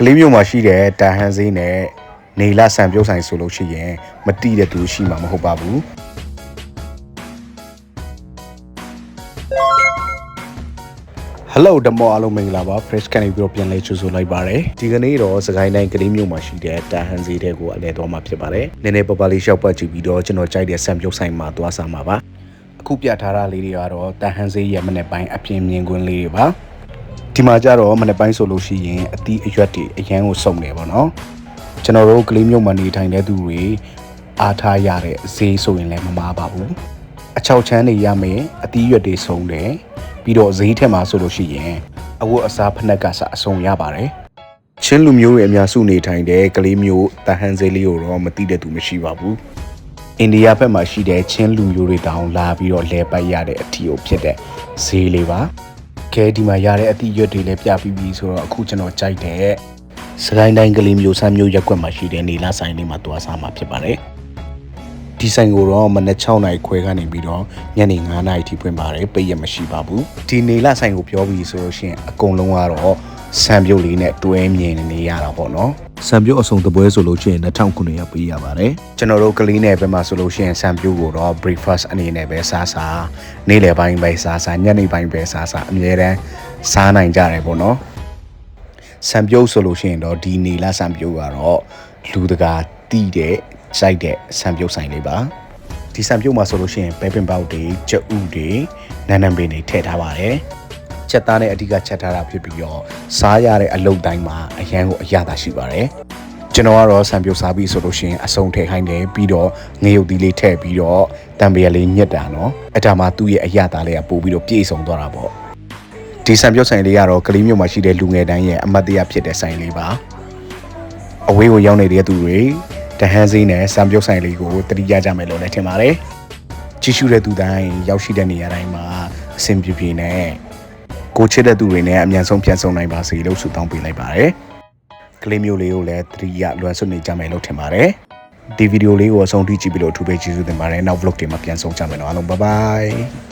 ကလေးမျိုးမှာရှိတဲ့တန်ဟန်စင်းနဲ့နေလာဆန်ပြုတ်ဆိုင်ဆိုလို့ရှိရင်မတိတဲ့သူရှိမှာမဟုတ်ပါဘူးဟယ်လိုဓမ္မအားလုံးမင်္ဂလာပါ fresh ကနေပြီးတော့ပြန်လဲကြိုဆိုလိုက်ပါတယ်ဒီကနေ့တော့စကိုင်းတိုင်းကလေးမျိုးမှာရှိတဲ့တန်ဟန်စီတဲ့ကိုအလဲတော်မှာဖြစ်ပါတယ်နည်းနည်းပပလေးရှောက်ပတ်ကြည့်ပြီးတော့ကျွန်တော်ကြိုက်တဲ့ဆန်ပြုတ်ဆိုင်မှာသွားစားမှာပါအခုပြထားတာလေးတွေကတော့တန်ဟန်စီရဲ့မနေ့ပိုင်းအပြင်မြင်ကွင်းလေးတွေပါဒီမှာကြတော့မနေ့ပိုင်းဆိုလို့ရှိရင်အသီးအရွက်တွေအရန်ကိုစုံနေပါတော့ကျွန်တော်တို့ကလေးမျိုးမှာနေထိုင်တဲ့သူတွေအားထားရတဲ့ဈေးဆိုရင်လည်းမမားပါဘူးအချောက်ချမ်းတွေရမယ်အသီးရွက်တွေစုံတယ်ပြီးတော့ဈေးထက်မှာဆိုလို့ရှိရင်အဝတ်အစားဖနက်ကစအစုံရပါတယ်ချင်းလူမျိုးတွေအများစုနေထိုင်တဲ့ကလေးမျိုးတဟန်ဈေးလေးကိုတော့မသိတဲ့သူမရှိပါဘူးအိန္ဒိယဘက်မှာရှိတဲ့ချင်းလူမျိုးတွေတောင်လာပြီးတော့လဲပတ်ရတဲ့အထီကိုဖြစ်တဲ့ဈေးလေးပါခဲဒီမှာရတဲ့အသီးရွက်တွေလည်းပြပြီးပြီဆိုတော့အခုကျွန်တော်ကြိုက်တဲ့စကိုင်းတိုင်းကလေးမျိုးဆမ်းမျိုးရက်ကွက်မှာရှိတဲ့နေလာဆိုင်လေးမှာတွားစားမှာဖြစ်ပါတယ်ဒီဆိုင်ကိုတော့မနက်6နာရီခွဲကနေပြီးတော့ညနေ9နာရီထိဖွင့်ပါတယ်ပိတ်ရမရှိပါဘူးဒီနေလာဆိုင်ကိုပြောပြီးဆိုလို့ရှိရင်အကုန်လုံးကတော့ဆံပြုတ်လေးနဲ့တွဲမြင်နေရတာပေါ့နော်ဆံပြုတ်အစုံတပွဲဆိုလို့ရှိရင်2900ပေးရပါတယ်ကျွန်တော်တို့ကလေးနယ်ဘက်မှာဆိုလို့ရှိရင်ဆံပြုတ်ကိုတော့ breakfast အနေနဲ့ပဲစားနေ့လယ်ပိုင်းပဲစားညနေပိုင်းပဲစားအများတန်းစားနိုင်ကြတယ်ပေါ့နော်ဆံပြုတ်ဆိုလို့ရှိရင်တော့ဒီနေလာဆံပြုတ်ကတော့လူတကာတီးတဲ့စိုက်တဲ့ဆံပြုတ်ဆိုင်လေးပါဒီဆံပြုတ်မှာဆိုလို့ရှိရင်ပဲပင်ပေါက်တွေကြက်ဥတွေနန်းနန်းပင်တွေထည့်ထားပါတယ်ချက်သားနဲ့အဓိကချက်ထားတာဖြစ်ပြီးတော့စားရတဲ့အလုပ်တိုင်းမှာအရန်ကိုအရသာရှိပါတယ်ကျွန်တော်ကတော့ဆံပြုတ်စားပြီးဆိုလို့ရှိရင်အစုံထည့်ခိုင်းတယ်ပြီးတော့ငရုတ်သီးလေးထည့်ပြီးတော့တံပရလေးညက်တာနော်အဲ့ဒါမှသူ့ရဲ့အရသာလေးကပို့ပြီးတော့ပြည့်စုံသွားတာပေါ့ဒီဆံပြုတ်ဆိုင်လေးကတော့ကလေးမျိုးမှာရှိတဲ့လူငယ်တိုင်းရဲ့အမတ်တရားဖြစ်တဲ့ဆိုင်လေးပါအဝေးကိုရောက်နေတဲ့သူတွေတဟန်စင်းနဲ့ဆံပြုတ်ဆိုင်လေးကိုတတိယကြမယ်လို့လည်းထင်ပါတယ်ကြည့်ရှုတဲ့သူတိုင်းရောက်ရှိတဲ့နေရာတိုင်းမှာအဆင်ပြေပြေနဲ့ကိုချစ်တဲ့သူတွေနဲ့အမြန်ဆုံးပြန်ဆုံနိုင်ပါစေလို့ဆုတောင်းပေးလိုက်ပါတယ်ကလေးမျိုးလေးကိုလည်းတတိယလွန်ဆွနေကြမယ်လို့ထင်ပါတယ်ဒီဗီဒီယိုလေးကိုအဆုံးထိကြည့်ပြီးလို့အထူးပဲကျေးဇူးတင်ပါတယ်နောက် vlog တွေမှာပြန်ဆုံကြမယ်နော်အားလုံး bye bye